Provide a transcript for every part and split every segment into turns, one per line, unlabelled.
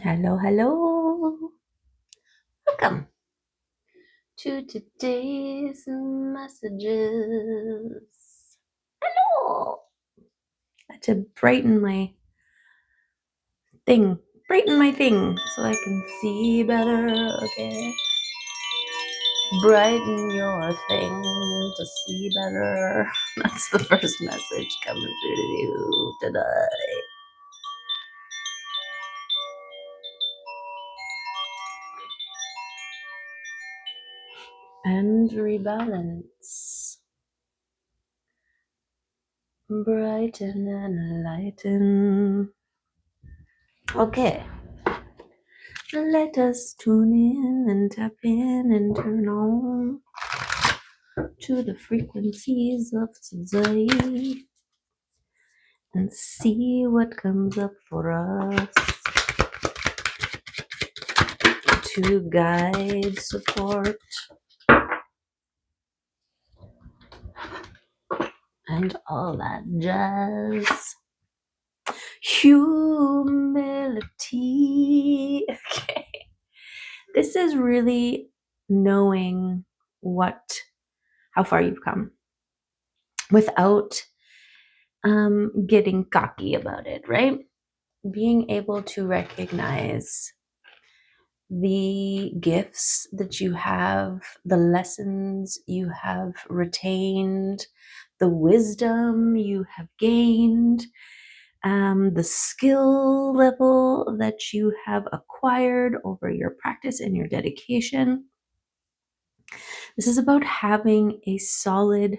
Hello, hello. Welcome to today's messages. Hello. To brighten my thing. Brighten my thing so I can see better. Okay. Brighten your thing to see better. That's the first message coming through to you today. And rebalance. Brighten and lighten. Okay. Let us tune in and tap in and turn on to the frequencies of today and see what comes up for us to guide, support, and all that jazz. Humility. Okay. This is really knowing how far you've come without getting cocky about it, right? Being able to recognize the gifts that you have, the lessons you have retained, the wisdom you have gained, the skill level that you have acquired over your practice and your dedication. This is about having a solid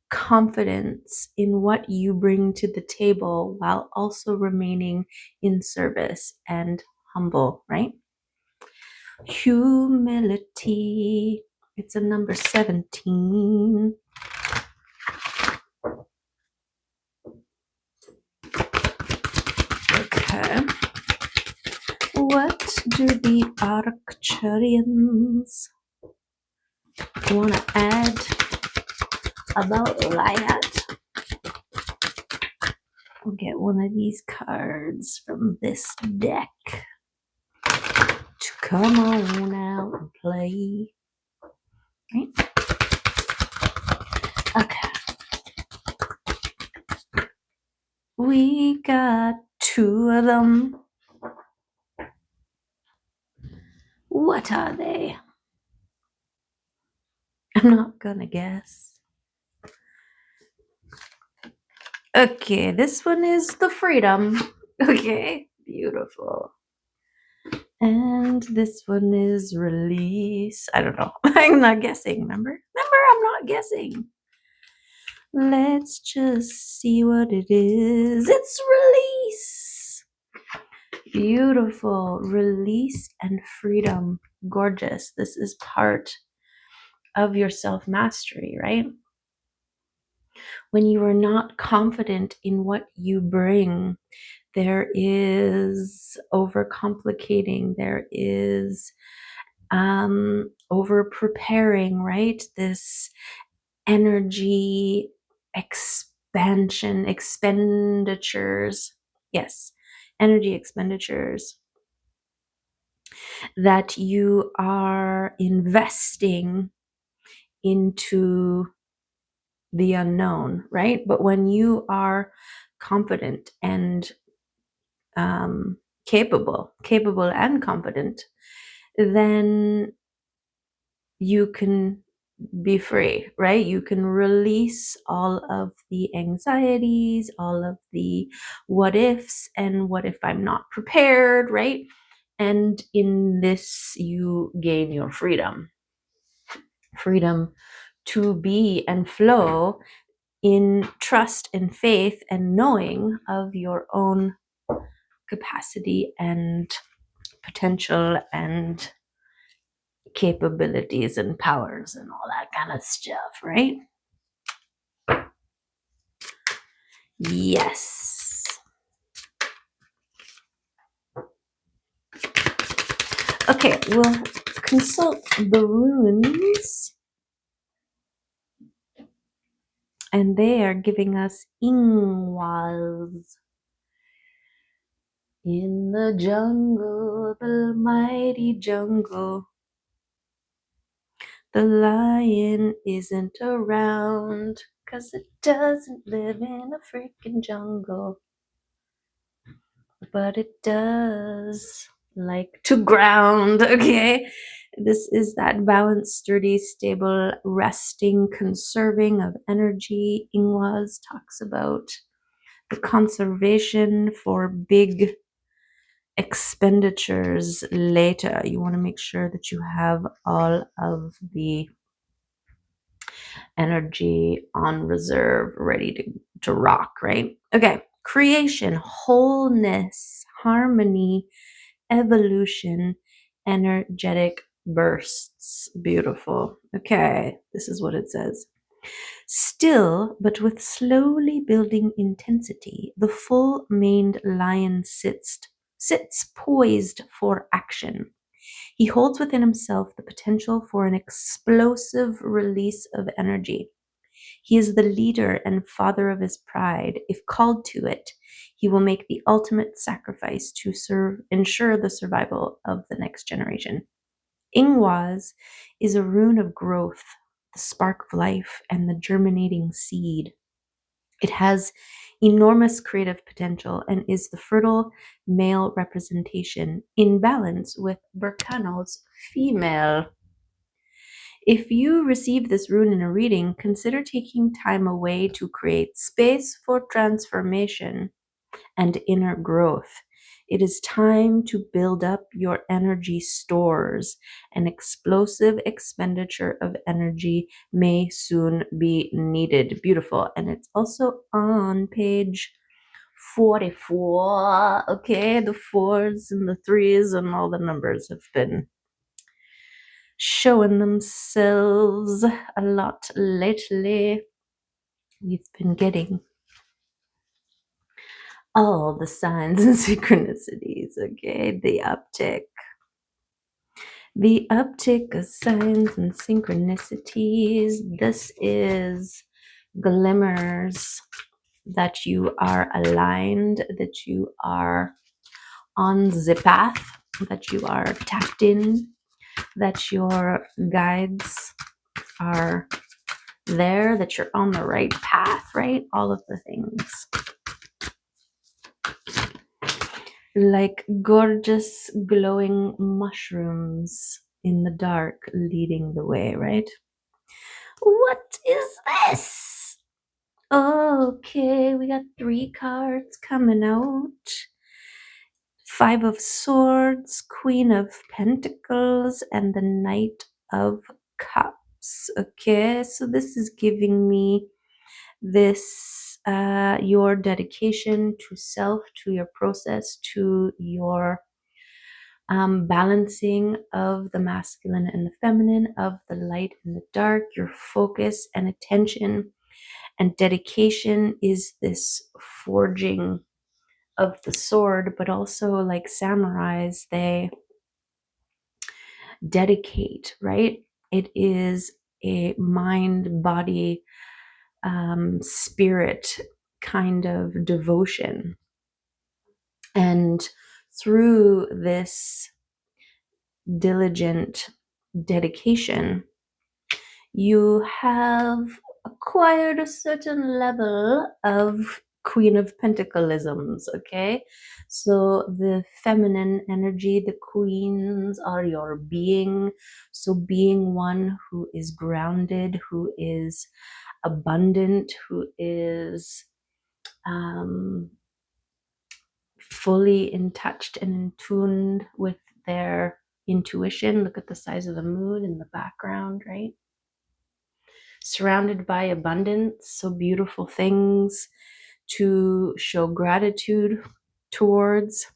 confidence in what you bring to the table while also remaining in service and humble, right? Humility. It's a number 17. Okay. What do the Arcturians want to add about Liat? We'll get one of these cards from this deck to come on out and play. Right? Okay. We got two of them. What are they? I'm not gonna guess. Okay, this one is the freedom. Okay, beautiful. And this one is release. I don't know. I'm not guessing, remember? I'm not guessing. Let's just see what it is. It's release. Beautiful. Release and freedom. Gorgeous. This is part of your self-mastery, right? When you are not confident in what you bring, there is overcomplicating, there is over preparing, right? This energy expenditures. Yes, energy expenditures that you are investing into the unknown, right? But when you are confident and capable and competent, then you can be free, right? You can release all of the anxieties, all of the what ifs, and what if I'm not prepared, right? And in this, you gain your freedom to be and flow in trust and faith and knowing of your own capacity and potential and capabilities and powers and all that kind of stuff, right? Yes. Okay, we'll consult the runes, and they are giving us Ingwaz. In the jungle the mighty jungle. The lion isn't around, 'cause it doesn't live in a freaking jungle. But it does like to ground, okay? This is that balanced, sturdy, stable, resting, conserving of energy. Ingwas talks about the conservation for big expenditures later. You want to make sure that you have all of the energy on reserve, ready to rock, right? Okay, creation, wholeness, harmony, evolution, energetic bursts. Beautiful. Okay, this is what it says. Still, but with slowly building intensity, the full maned lion sits poised for action. He holds within himself the potential for an explosive release of energy. He is the leader and father of his pride. If called to it, he will make the ultimate sacrifice to ensure the survival of the next generation. Ingwaz is a rune of growth, the spark of life, and the germinating seed. It has enormous creative potential and is the fertile male representation in balance with Berkano's female. If you receive this rune in a reading, consider taking time away to create space for transformation and inner growth. It is time to build up your energy stores. An explosive expenditure of energy may soon be needed. Beautiful. And it's also on page 44. Okay, the fours and the threes and all the numbers have been showing themselves a lot lately. We've been getting all the signs and synchronicities, okay? The uptick of signs and synchronicities. This is glimmers that you are aligned, that you are on the path, that you are tapped in, that your guides are there, that you're on the right path, right? All of the things. Like gorgeous glowing mushrooms in the dark leading the way, right? What is this? Okay, we got 3 cards coming out. 5 of Swords, Queen of Pentacles, and the Knight of Cups. Okay, so this is giving me this your dedication to self, to your process, to your balancing of the masculine and the feminine, of the light and the dark. Your focus and attention and dedication is this forging of the sword, but also like samurais, they dedicate, right? It is a mind, body, spirit kind of devotion. And through this diligent dedication, you have acquired a certain level of Queen of Pentacleisms, okay? So the feminine energy, the queens are your being. So being one who is grounded, who is abundant, who is fully in touch and in tuned with their intuition. Look at the size of the moon in the background, right? Surrounded by abundance, so beautiful things to show gratitude towards.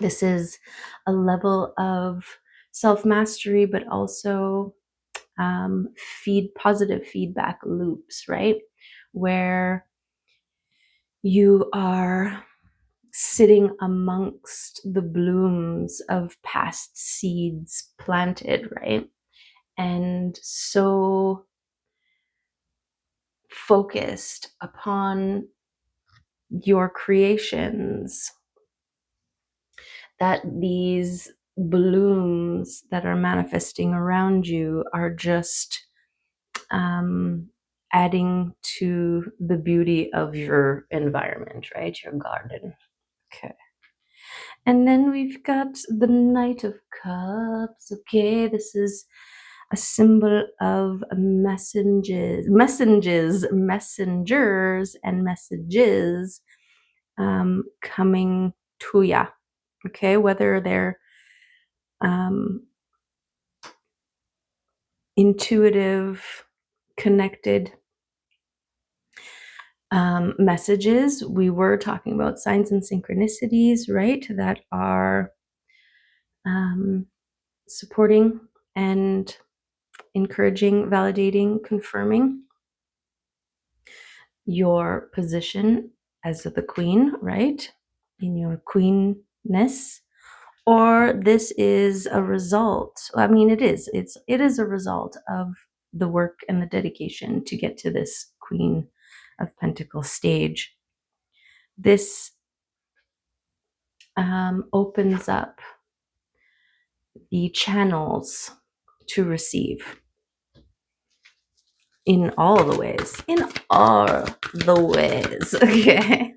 This is a level of self-mastery, but also positive feedback loops, right? Where you are sitting amongst the blooms of past seeds planted, right? And so focused upon your creations that these blooms that are manifesting around you are just adding to the beauty of your environment, right? Your garden. Okay. And then we've got the Knight of Cups. Okay, this is a symbol of messengers, and messages coming to ya. Okay, whether they're um, intuitive, connected messages. We were talking about signs and synchronicities, right? That are supporting and encouraging, validating, confirming your position as the queen, right? In your queenness. Or this is a result. I mean, it is. It is a result of the work and the dedication to get to this Queen of Pentacles stage. This opens up the channels to receive in all the ways. In all the ways. Okay.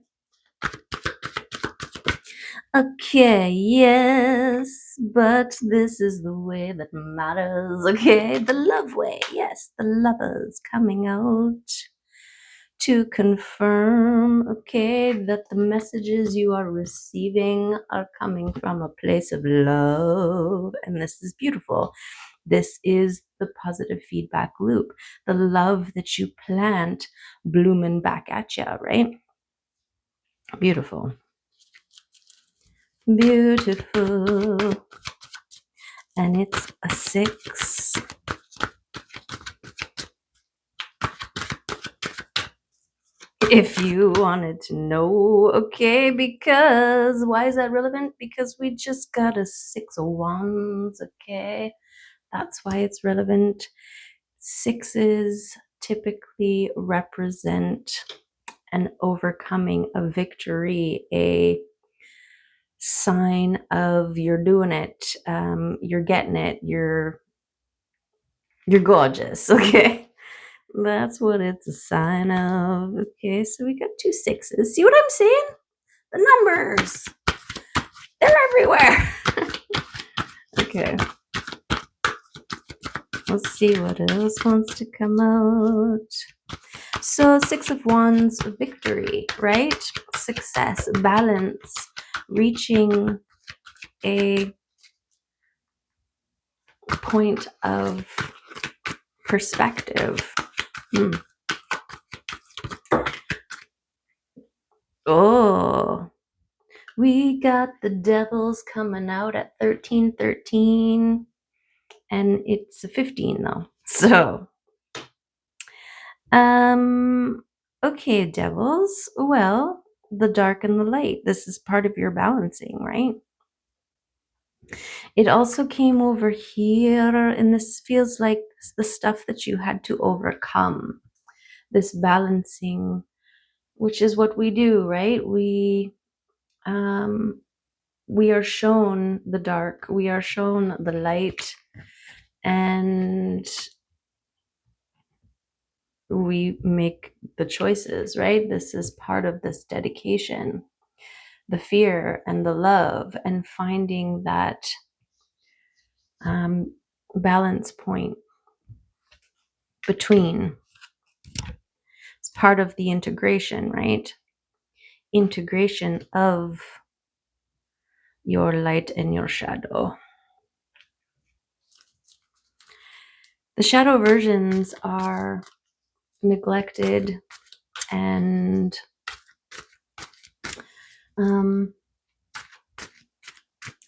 Okay, yes, but this is the way that matters. Okay, the love way. Yes, the lovers coming out to confirm, okay, that the messages you are receiving are coming from a place of love. And this is beautiful. This is the positive feedback loop, the love that you plant blooming back at you, right? Beautiful. Beautiful. And it's a 6. If you wanted to know, okay, because why is that relevant? Because we just got a 6 of Wands, okay? That's why it's relevant. 6s typically represent an overcoming, a victory, a sign of you're doing it, you're getting it, you're gorgeous, okay? That's what it's a sign of. Okay, so we got 2 6s. See what I'm saying? The numbers, they're everywhere. Okay, let's see what else wants to come out. So 6 of Wands, victory, right? Success, balance, reaching a point of perspective. Oh, we got the devils coming out at 1313, and it's a 15 though. So, okay, devils. Well, the dark and the light. This is part of your balancing, right? It also came over here, and this feels like the stuff that you had to overcome. This balancing, which is what we do, right? We are shown the dark, we are shown the light, and we make the choices, right? This is part of this dedication, the fear and the love, and finding that balance point between. It's part of the integration, right? Integration of your light and your shadow. The shadow versions are neglected and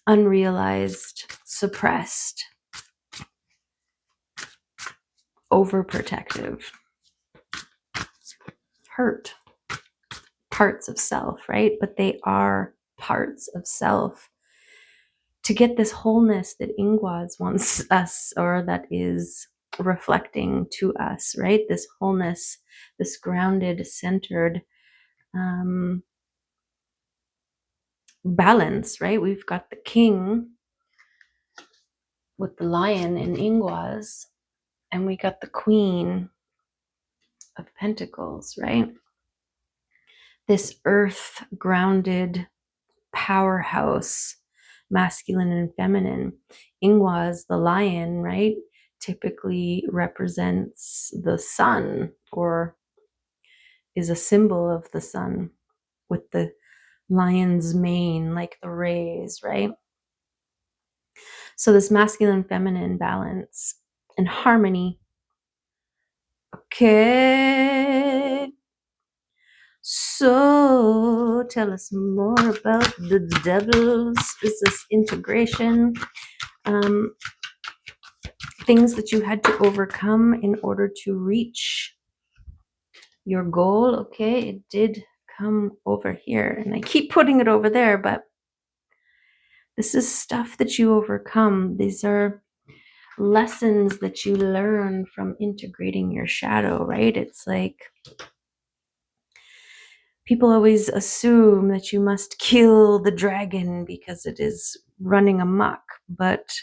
unrealized, suppressed, overprotective, hurt parts of self, right? But they are parts of self. To get this wholeness that Ingwaz wants us, or that is reflecting to us, right? This wholeness, this grounded, centered, balance, right? We've got the king with the lion in Ingwas, and we got the queen of pentacles, right? This earth grounded powerhouse, masculine and feminine. Ingwas, the lion, right, typically represents the sun, or is a symbol of the sun, with the lion's mane, like the rays, right? So this masculine feminine balance and harmony. Okay. So tell us more about the devils. Is this integration? Things that you had to overcome in order to reach your goal. Okay, it did come over here, and I keep putting it over there, but this is stuff that you overcome. These are lessons that you learn from integrating your shadow, right? It's like people always assume that you must kill the dragon because it is running amok, but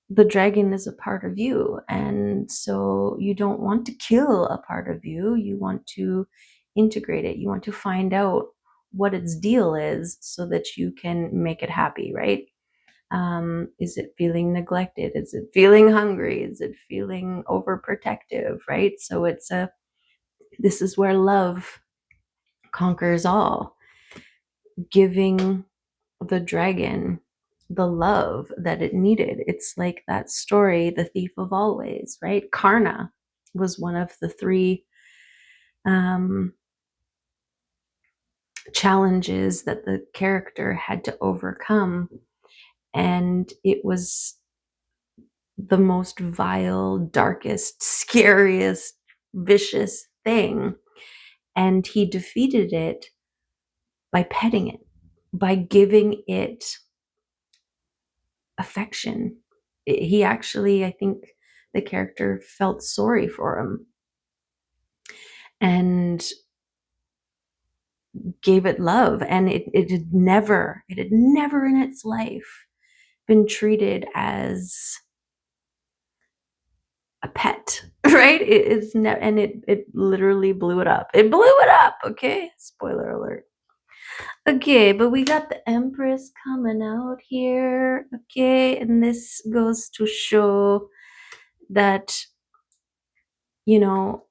the dragon is a part of you. And so you don't want to kill a part of you. You want to integrate it. You want to find out what its deal is so that you can make it happy, right? Is it feeling neglected? Is it feeling hungry? Is it feeling overprotective, right? So this is where love conquers all, giving the dragon the love that it needed. It's like that story, The Thief of Always, right? Karna was one of the three challenges that the character had to overcome. And it was the most vile, darkest, scariest, vicious thing. And he defeated it by petting it, by giving it affection. He actually, I think the character felt sorry for him and gave it love. And it had never in its life been treated as a pet, right? It's never, and it literally blew it up. It blew it up. Okay, spoiler alert. Okay, but we got the Empress coming out here. Okay, and this goes to show that, you know,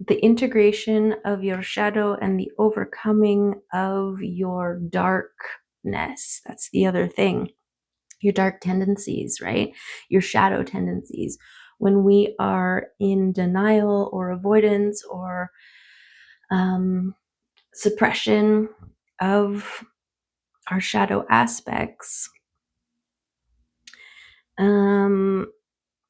the integration of your shadow and the overcoming of your darkness. That's the other thing. Your dark tendencies, right? Your shadow tendencies. When we are in denial or avoidance or suppression of our shadow aspects,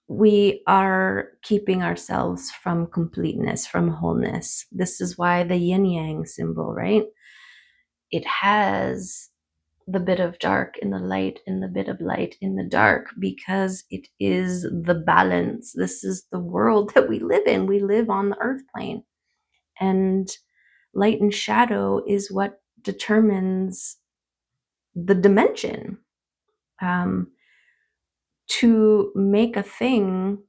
we are keeping ourselves from completeness, from wholeness. This is why the yin yang symbol, right? It has the bit of dark in the light and the bit of light in the dark, because it is the balance. This is the world that we live in. We live on the earth plane, and light and shadow is what determines the dimension. To make a thing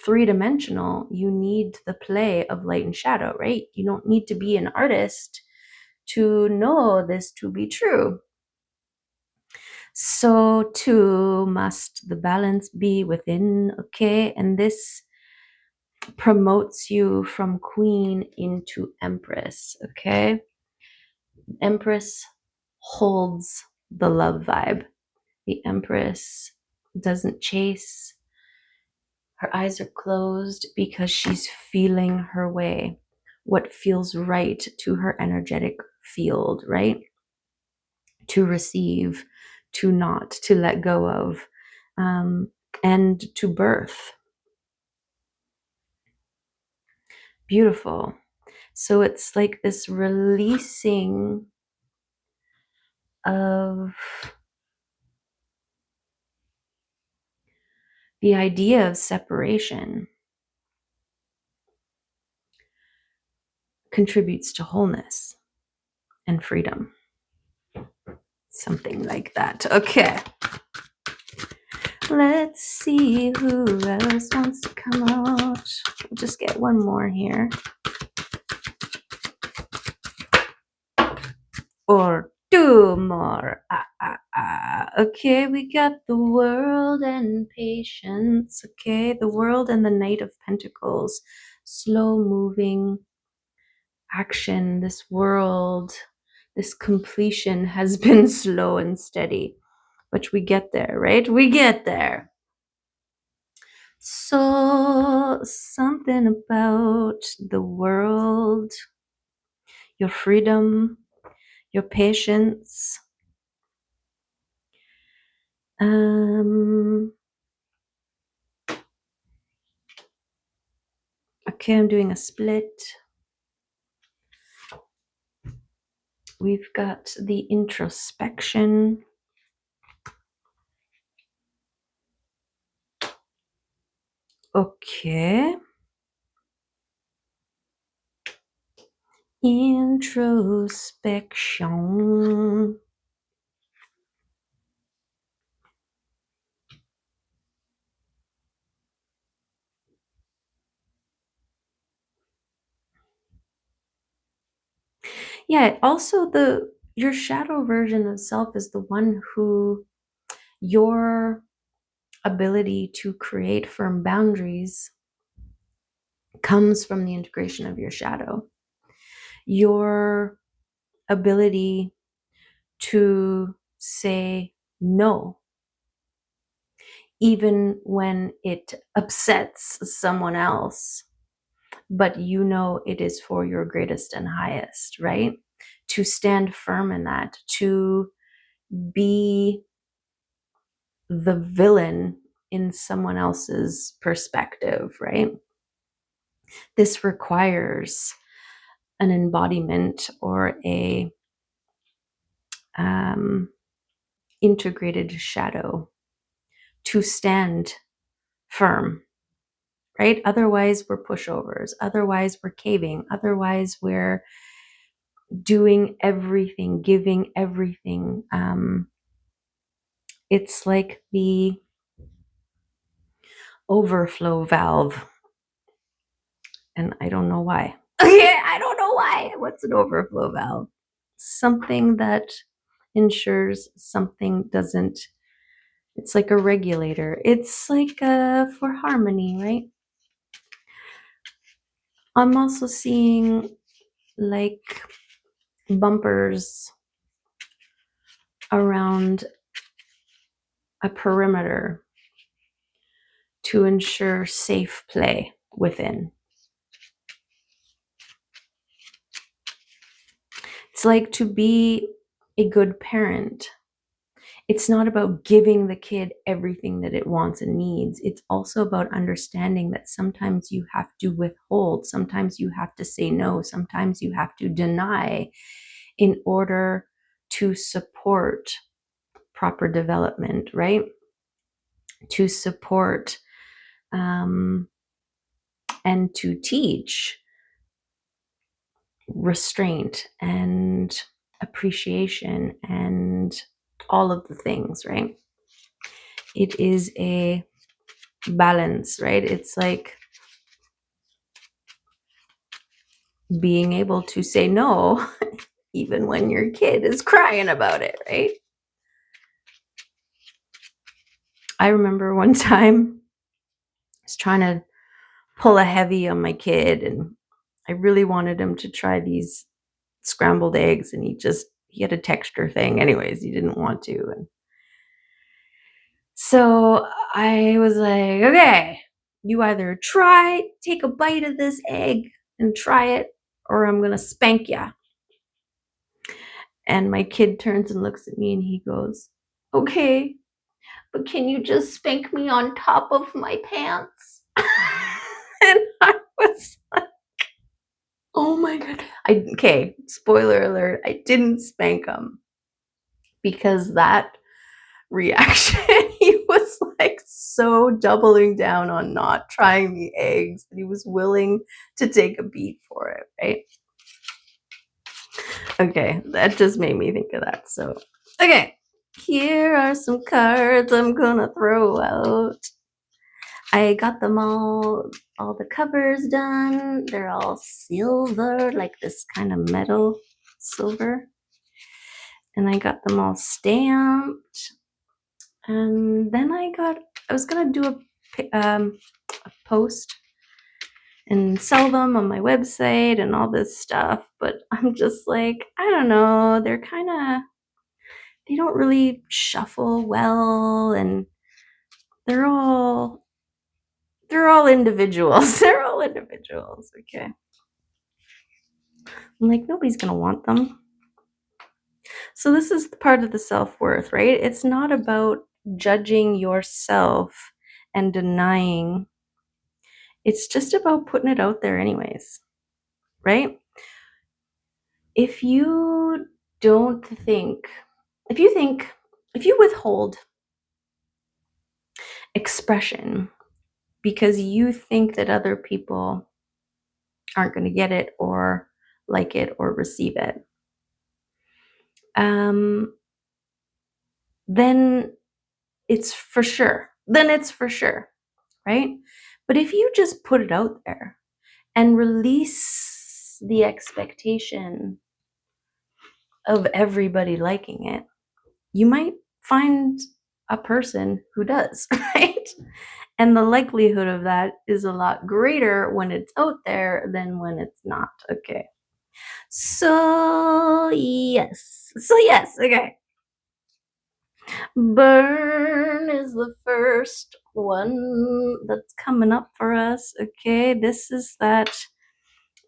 three-dimensional, you need the play of light and shadow, right? You don't need to be an artist to know this to be true. So too must the balance be within, okay? And this promotes you from queen into empress, okay? Empress holds the love vibe. The empress doesn't chase. Her eyes are closed because she's feeling her way, what feels right to her energetic field, right? To receive, to not, to let go of, and to birth. Beautiful. So it's like this releasing of the idea of separation contributes to wholeness and freedom. Something like that. Okay. Let's see who else wants to come out. We'll just get one more here. Or two more. Okay, we got the World and Patience. Okay, the World and the Knight of Pentacles. Slow moving action. This world, this completion has been slow and steady. But we get there, right? We get there. So, something about the world, your freedom, your patience. Okay, I'm doing a split. We've got the introspection. Okay. Introspection. Yeah, also your shadow version of self is the one who your ability to create firm boundaries comes from the integration of your shadow. Your ability to say no, even when it upsets someone else, but you know it is for your greatest and highest, right? To stand firm in that, to be the villain in someone else's perspective, right? This requires an embodiment or a integrated shadow to stand firm, right? Otherwise, we're pushovers. Otherwise, we're caving. Otherwise, we're doing everything, giving everything. It's like the overflow valve. And I don't know why. Yeah, I don't know why. What's an overflow valve? Something that ensures something doesn't, it's like a regulator. It's like for harmony, right? I'm also seeing like bumpers around a perimeter to ensure safe play within. It's like to be a good parent. It's not about giving the kid everything that it wants and needs. It's also about understanding that sometimes you have to withhold, sometimes you have to say no, sometimes you have to deny in order to support proper development, right? To support and to teach restraint and appreciation and all of the things, right? It is a balance, right? It's like being able to say no even when your kid is crying about it, right? I remember one time I was trying to pull a heavy on my kid and I really wanted him to try these scrambled eggs and he had a texture thing. Anyways, he didn't want to. And so I was like, okay, you either take a bite of this egg and try it, or I'm going to spank you. And my kid turns and looks at me and he goes, okay, but can you just spank me on top of my pants? And I was like, oh my God. Okay, spoiler alert, I didn't spank him because that reaction, he was like so doubling down on not trying the eggs that he was willing to take a beat for it, right? Okay, that just made me think of that. So Okay, here are some cards I'm gonna throw out. I got them all the covers done. They're all silver, like this kind of metal silver. And I got them all stamped. And then I was gonna do a post and sell them on my website and all this stuff, but I'm just like, I don't know, they don't really shuffle well, and they're all individuals. They're all individuals, okay? I'm like, nobody's gonna want them. So this is the part of the self-worth, right? It's not about judging yourself and denying. It's just about putting it out there anyways, right? If you don't think, if you withhold expression because you think that other people aren't going to get it or like it or receive it, then it's for sure. Right? But if you just put it out there and release the expectation of everybody liking it, you might find a person who does, right? And the likelihood of that is a lot greater when it's out there than when it's not. Okay. So, yes. Okay. Burn is the first one that's coming up for us. Okay. This is that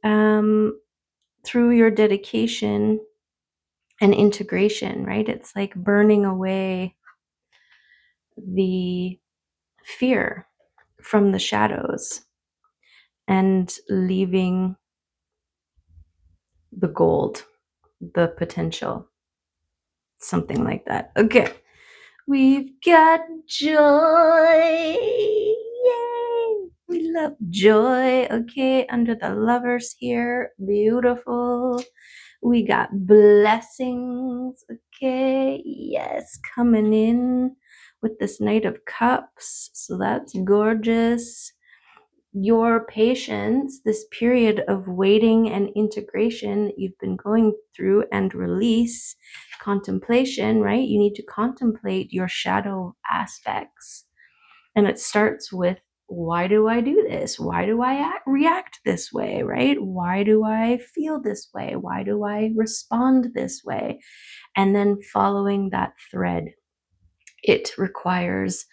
through your dedication and integration, right? It's like burning away the fear from the shadows and leaving the gold, the potential, something like that. Okay, we've got joy. Yay! We love joy. Okay, under the lovers here. Beautiful. We got blessings. Okay, yes, coming in with this Knight of Cups. So that's gorgeous. Your patience, this period of waiting and integration that you've been going through, and release, contemplation, right? You need to contemplate your shadow aspects. And it starts with, why do I do this? Why do I react this way, right? Why do I feel this way? Why do I respond this way? And then following that thread. It requires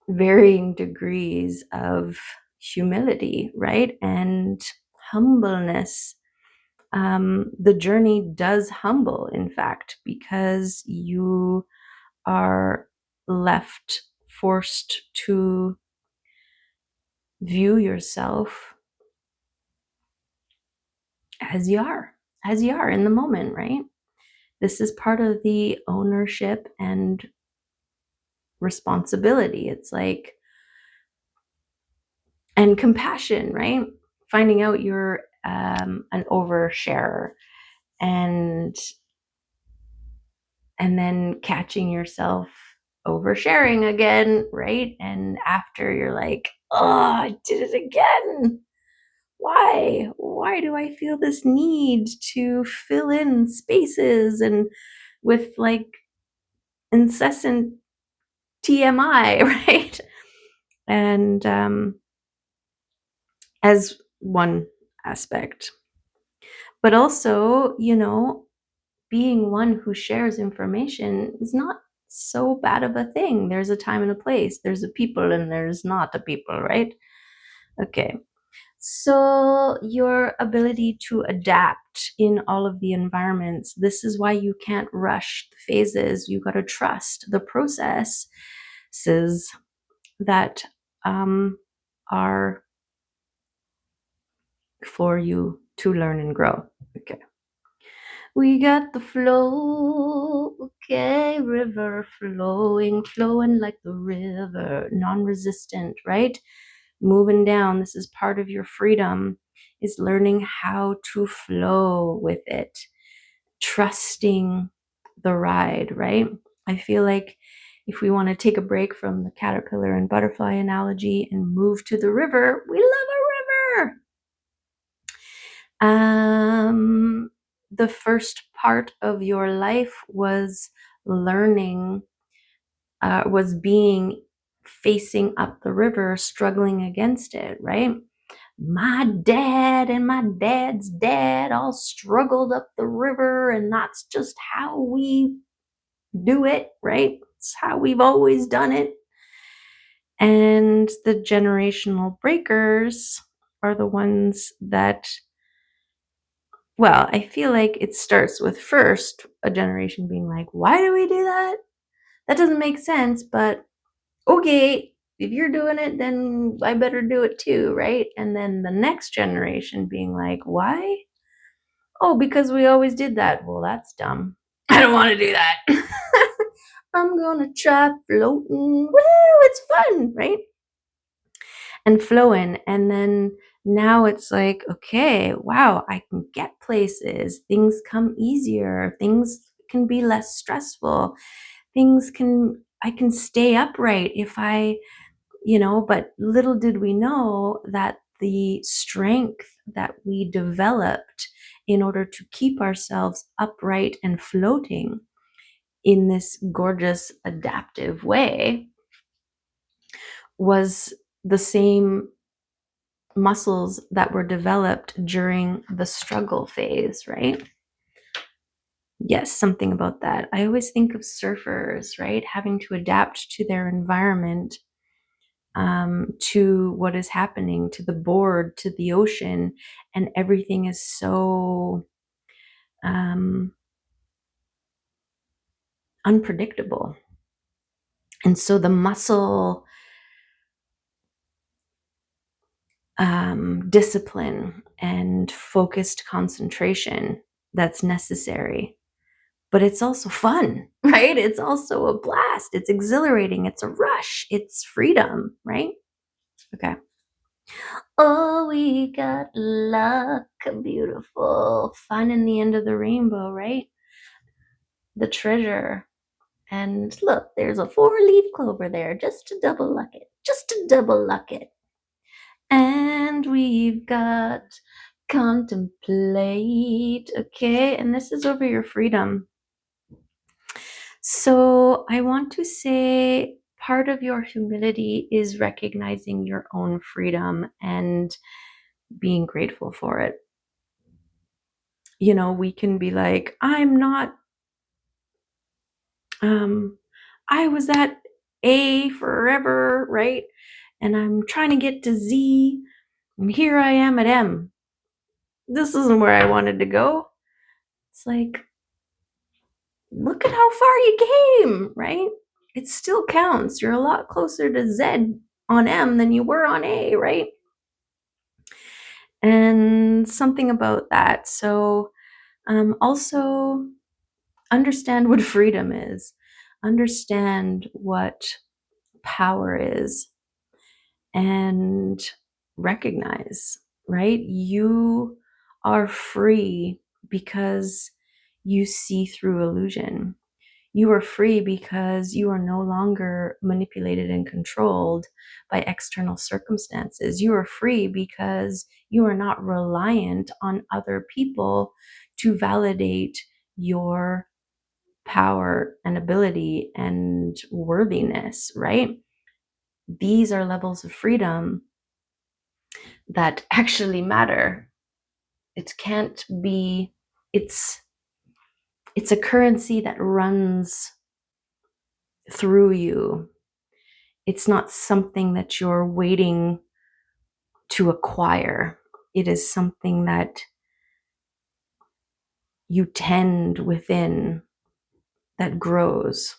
varying degrees of humility, right? And humbleness. The journey does humble, in fact, because you are forced to view yourself as you are in the moment, right? This is part of the ownership and responsibility. It's like, and compassion, right? Finding out you're an oversharer, and then catching yourself oversharing again, right? And after you're like, oh, I did it again. Why do I feel this need to fill in spaces and with like incessant TMI, right? And as one aspect, but also, being one who shares information is not so bad of a thing. There's a time and a place. There's a people and there's not a people, right? Okay. So your ability to adapt in all of the environments, this is why you can't rush the phases. You got to trust the processes that are for you to learn and grow. Okay. We got the flow, okay, river flowing like the river, non-resistant, right? Moving down, this is part of your freedom, is learning how to flow with it. trusting the ride, right? I feel like if we want to take a break from the caterpillar and butterfly analogy and move to the river, we love a river. The first part of your life was learning, was being facing up the river, struggling against it, right? My dad and my dad's dad all struggled up the river, and that's just how we do it, right? It's how we've always done it. And the generational breakers are the ones that, well, I feel like it starts with first a generation being like, why do we do that? That doesn't make sense, but okay, if you're doing it, then I better do it too, right? And then the next generation being like, why? Oh, because we always did that. Well, that's dumb. I don't want to do that. I'm gonna try floating. Woo, it's fun, right? And flowing. And then now it's like, okay, wow, I can get places. Things come easier. Things can be less stressful. I can stay upright if I, but little did we know that the strength that we developed in order to keep ourselves upright and floating in this gorgeous adaptive way was the same muscles that were developed during the struggle phase, right? Yes, something about that. I always think of surfers, right? Having to adapt to their environment, to what is happening, to the board, to the ocean, and everything is so unpredictable. And so the muscle discipline and focused concentration that's necessary. But it's also fun, right? It's also a blast. It's exhilarating. It's a rush. It's freedom, right? Okay. Oh, we got luck. Beautiful. Fun in the end of the rainbow, right? The treasure. And look, there's a 4-leaf clover there just to double luck it. Just to double luck it. And we've got contemplate. Okay. And this is over your freedom. So I want to say part of your humility is recognizing your own freedom and being grateful for it. We can be like, I'm not, I was at A forever, right? And I'm trying to get to Z, and here I am at M. This isn't where I wanted to go. It's like, look at how far you came, right? It still counts. You're a lot closer to Z on M than you were on A, right? And something about that. So, also understand what freedom is, understand what power is, and recognize, right? You are free because you see through illusion. You are free because you are no longer manipulated and controlled by external circumstances. You are free because you are not reliant on other people to validate your power and ability and worthiness, right? These are levels of freedom that actually matter. It can't be, it's a currency that runs through you. It's not something that you're waiting to acquire. It is something that you tend within, that grows,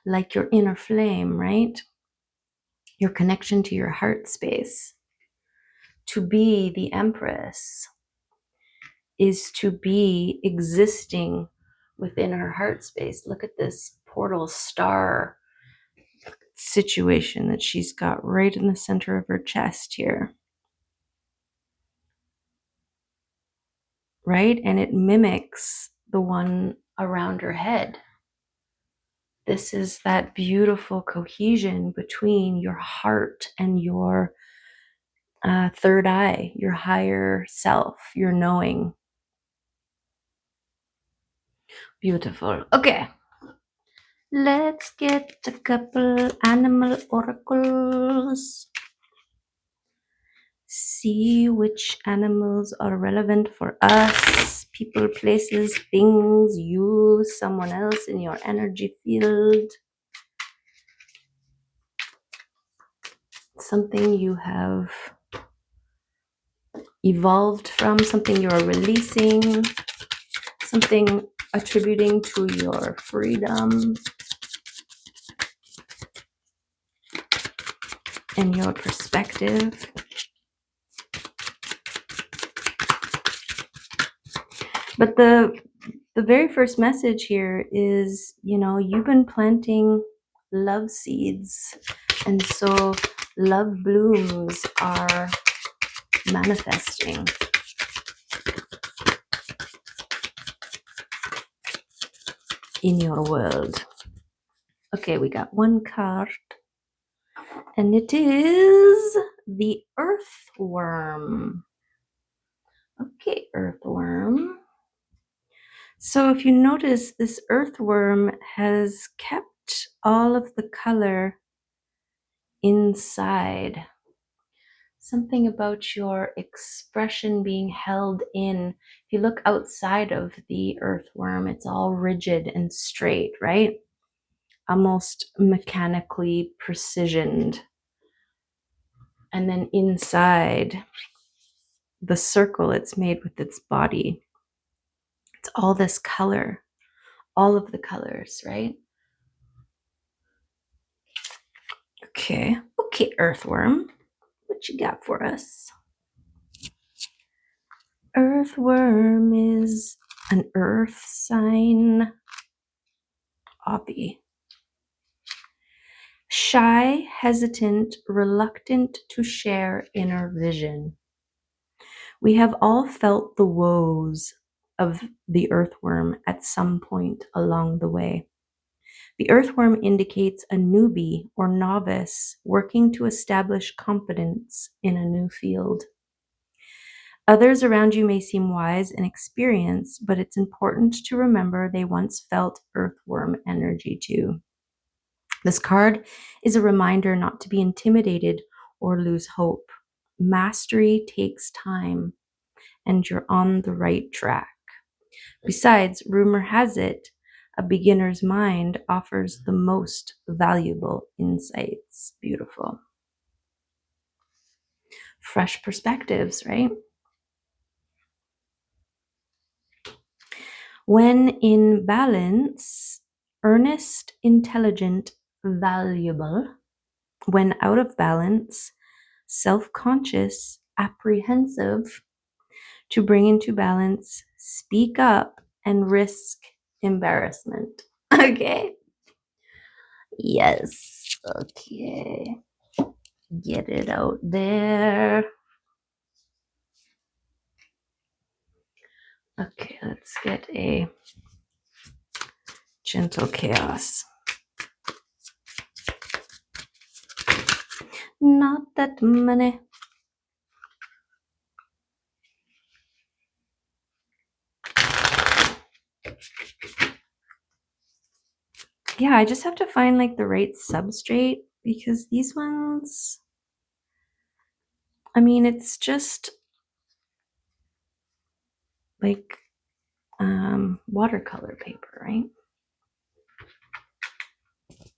like your inner flame, right? Your connection to your heart space. To be the Empress is to be existing within her heart space. Look at this portal star situation that she's got right in the center of her chest here. Right? And it mimics the one around her head. This is that beautiful cohesion between your heart and your third eye, your higher self, your knowing. Beautiful. Okay. Let's get a couple animal oracles. See which animals are relevant for us. People, places, things, you, someone else in your energy field. Something you have evolved from, something you're releasing, something attributing to your freedom and your perspective. But the very first message here is, you've been planting love seeds, and so love blooms are manifesting. In your world. Okay, we got one card, and it is the earthworm. Okay, earthworm. So if you notice, this earthworm has kept all of the color inside. Something about your expression being held in. If you look outside of the earthworm, it's all rigid and straight, right? Almost mechanically precisioned. And then inside the circle it's made with its body, it's all this color, all of the colors, right? Okay, earthworm, what you got for us? Earthworm is an earth sign. Obby. Shy, hesitant, reluctant to share inner vision. We have all felt the woes of the earthworm at some point along the way. The earthworm indicates a newbie or novice working to establish competence in a new field. Others around you may seem wise and experienced, but it's important to remember they once felt earthworm energy too. This card is a reminder not to be intimidated or lose hope. Mastery takes time, and you're on the right track. Besides, rumor has it, a beginner's mind offers the most valuable insights. Beautiful. Fresh perspectives, right? When in balance, earnest, intelligent, valuable. When out of balance, self-conscious, apprehensive. To bring into balance, speak up and risk embarrassment. Okay. Yes. Okay. Get it out there. Okay, let's get a gentle chaos. Not that many. Yeah, I just have to find like the right substrate because these ones, I mean, it's just like watercolor paper, right?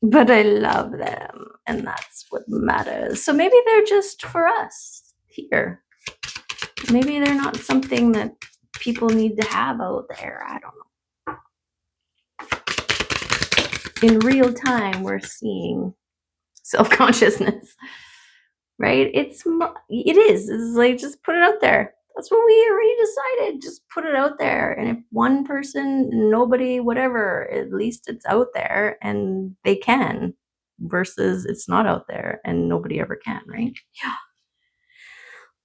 But I love them, and that's what matters. So maybe they're just for us here. Maybe they're not something that people need to have out there. I don't know. In real time, we're seeing self-consciousness, right? It is. It's like, just put it out there. That's what we already decided. Just put it out there. And if one person, nobody, whatever, at least it's out there and they can, versus it's not out there and nobody ever can, right? Yeah.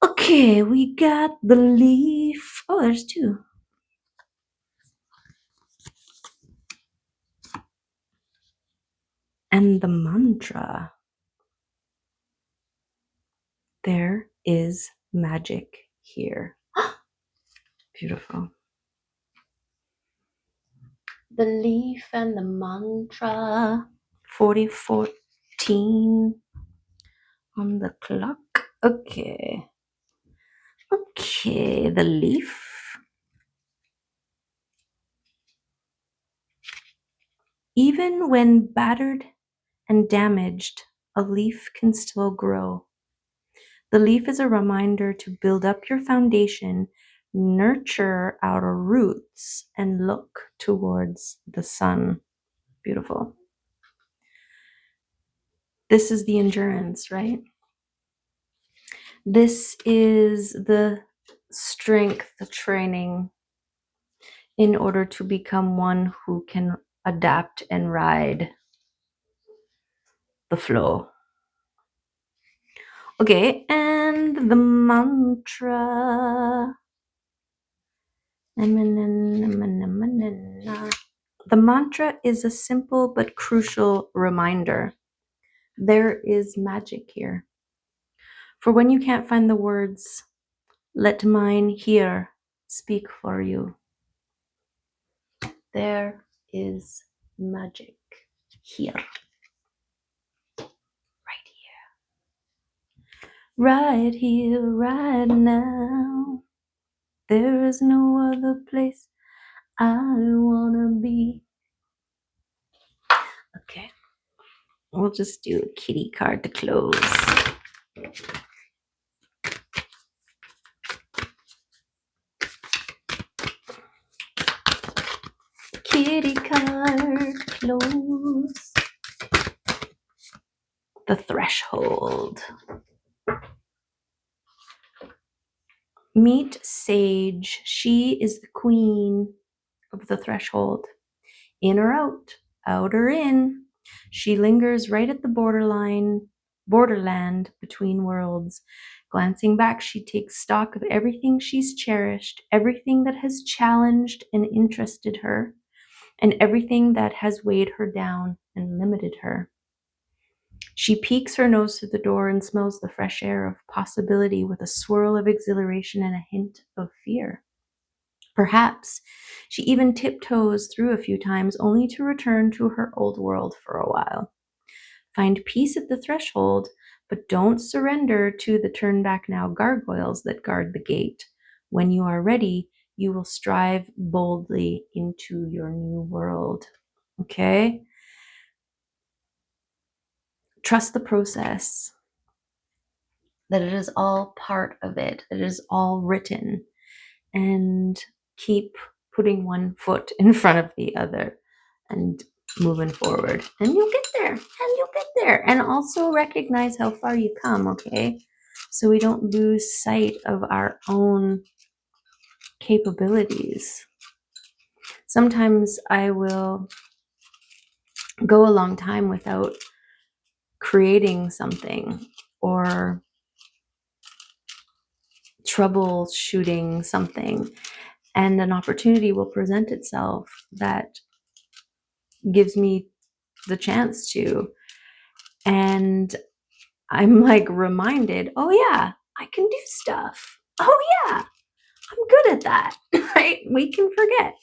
Okay, we got the leaf. Oh, there's two. And the mantra, there is magic here. Beautiful. The leaf and the mantra. 40:14 on the clock. Okay. Okay, the leaf. Even when battered and damaged, a leaf can still grow. The leaf is a reminder to build up your foundation, nurture outer roots, and look towards the sun. Beautiful. This is the endurance, right? This is the strength training in order to become one who can adapt and ride the flow. Okay, and the mantra. The mantra is a simple but crucial reminder. There is magic here. For when you can't find the words, let mine here speak for you. There is magic here. Right here. Right here, right now. There is no other place I wanna be. Okay. We'll just do a kitty card to close. Kitty card, close. The threshold. Meet Sage. She is the queen of the threshold. In or out, out or in. She lingers right at the borderland between worlds. Glancing back, she takes stock of everything she's cherished, everything that has challenged and interested her, and everything that has weighed her down and limited her. She peeks her nose through the door and smells the fresh air of possibility with a swirl of exhilaration and a hint of fear. Perhaps she even tiptoes through a few times only to return to her old world for a while. Find peace at the threshold, but don't surrender to the turn back now gargoyles that guard the gate. When you are ready, you will strive boldly into your new world. Okay? Trust the process, that it is all part of it, that it is all written, and keep putting one foot in front of the other and moving forward. And you'll get there, and you'll get there. And also recognize how far you come, okay? So we don't lose sight of our own capabilities. Sometimes I will go a long time without creating something or troubleshooting something, and an opportunity will present itself that gives me the chance to, and I'm like reminded, oh yeah, I can do stuff. Oh yeah, I'm good at that. Right? We can forget.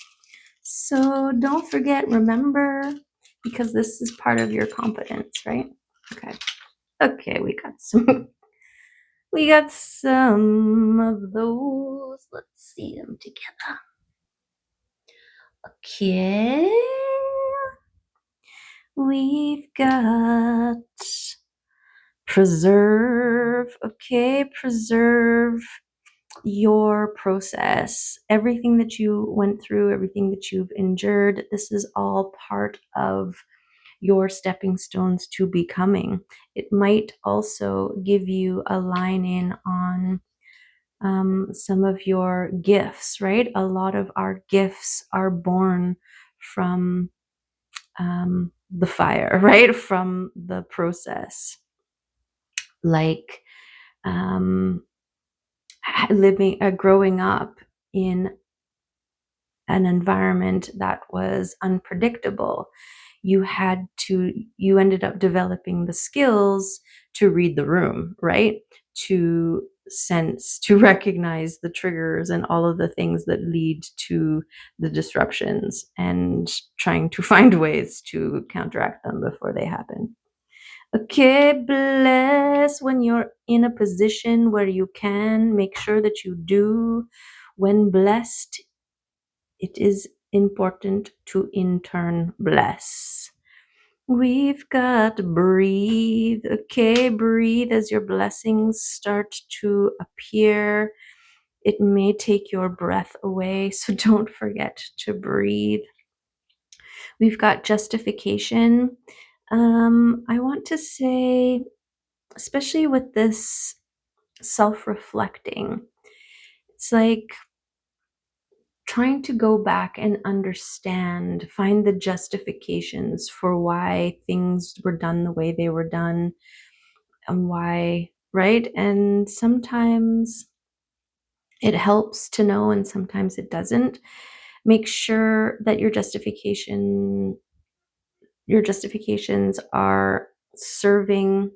So don't forget, remember, because this is part of your competence, right? Okay, we got some of those. Let's see them together. Okay. We've got preserve. Okay, preserve your process. Everything that you went through, everything that you've endured, this is all part of your stepping stones to becoming. It might also give you a line in on some of your gifts, right? A lot of our gifts are born from the fire, right? From the process. Like growing up in an environment that was unpredictable. you ended up developing the skills to read the room, right? To sense, to recognize the triggers and all of the things that lead to the disruptions, and trying to find ways to counteract them before they happen. Okay, bless. When you're in a position where you can, make sure that you do. When blessed, it is important to in turn bless. We've got breathe. Okay, breathe as your blessings start to appear. It may take your breath away, so don't forget to breathe. We've got justification. I want to say, especially with this self-reflecting, it's like trying to go back and understand, find the justifications for why things were done the way they were done, and why, right? And sometimes it helps to know, and sometimes it doesn't. Make sure that your justifications are serving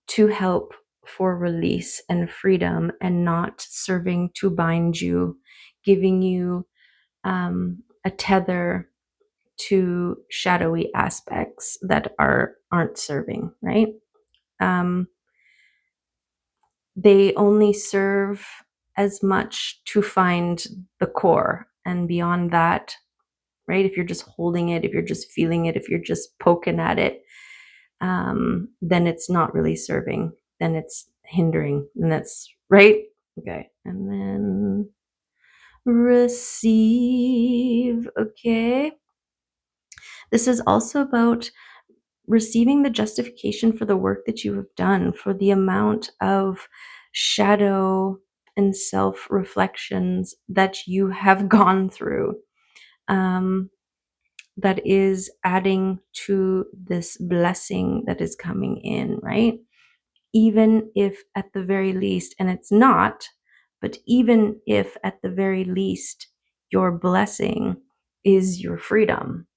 to help for release and freedom, and not serving to bind you, giving you a tether to shadowy aspects that aren't serving, right? They only serve as much to find the core, and beyond that, right? If you're just holding it, if you're just feeling it, if you're just poking at it, then it's not really serving. Then it's hindering, and that's right. Okay, and then receive. Okay, this is also about receiving the justification for the work that you have done, for the amount of shadow and self-reflections that you have gone through, that is adding to this blessing that is coming in, right? Even if at the very least, and it's not, but even if at the very least your blessing is your freedom,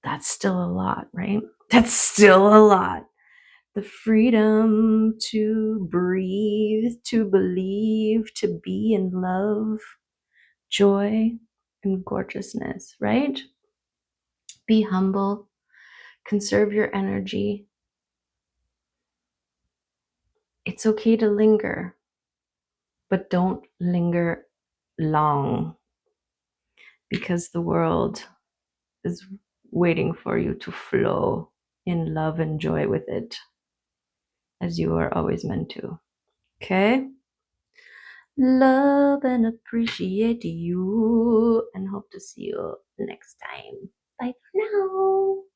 that's still a lot, right? That's still a lot. The freedom to breathe, to believe, to be in love, joy, and gorgeousness, right? Be humble, conserve your energy. It's okay to linger, but don't linger long, because the world is waiting for you to flow in love and joy with it, as you are always meant to. Okay? Love and appreciate you, and hope to see you next time. Bye for now.